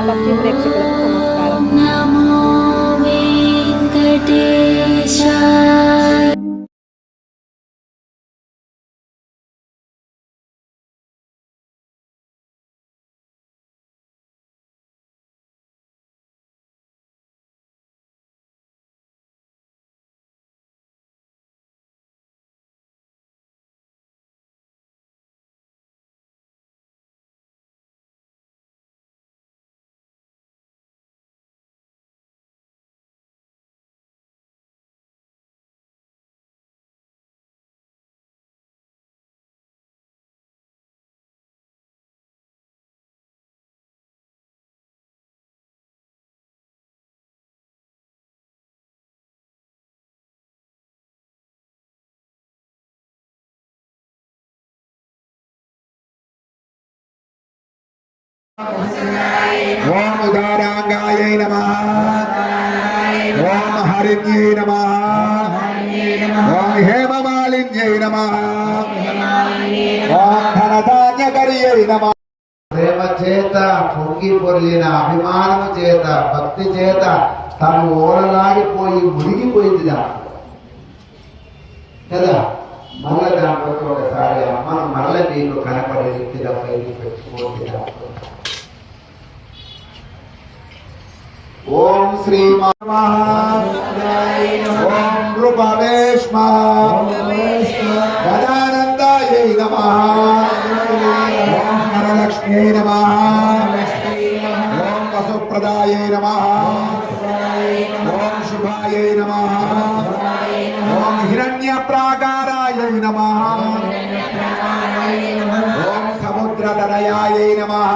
భక్తి ప్రేక్షకులకు నమస్కారం. నమో వెంకటేశాయ. ఓం ఉదారాంగాయై నమః. ఓం హరిణ్యై నమః. ఓం హేమమాలిన్యై నమః. ఓం ధనధాన్యకర్యై నమః. ప్రేమ చేత పొంగి పొర్లిన అభిమానము చేత భక్తి చేత తను ఓరలాడిపోయి మునిగిపోయింది కదా. మళ్ళా దాంట్లో ఒకసారి అమ్మను మళ్ళీ నీకు కనపడే రీతిగా పైకి పెట్టుకోండి. ఓం శ్రీ ఓం రూపవేష్మ గదానందాయై నమః. ఓం వరలక్ష్మ్యై నమః. ఓం వసుప్రదాయై నమః. ఓం శుభాయై నమః. ఓం హిరణ్యప్రాకారాయై నమః. ఓం సముద్రతనయాయై నమః.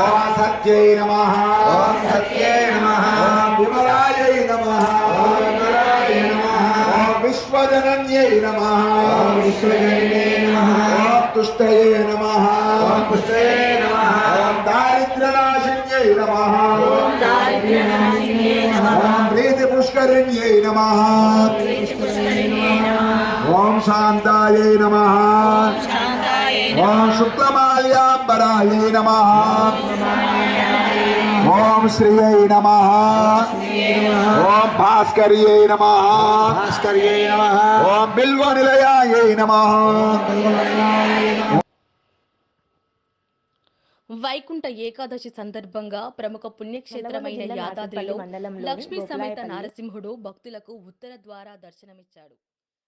ఓం సత్యై నమః. ఓం విమలాయై నమః. ఓం విశ్వజనన్యై నమః. ఓం తుష్టయే నమః. ఓం దారిద్ర్యనాశిన్యై నమః. ఓం ప్రీతి పుష్కరిణ్యై నమః. ఓం శాంతాయై నమః. ఓం శుక్లమాల్యాంబరాయై నమః. ఓం శ్రీయై నమః. ఓం భాస్కర్యై నమః. ఓం బిల్వనిలయాయై నమః. వైకుంఠ ఏకాదశి సందర్భంగా ప్రముఖ పుణ్యక్షేత్రమైన యాదాద్రిలో లక్ష్మీ సమేత నరసింహుడు భక్తులకు ఉత్తర ద్వారా దర్శనమిచ్చాడు.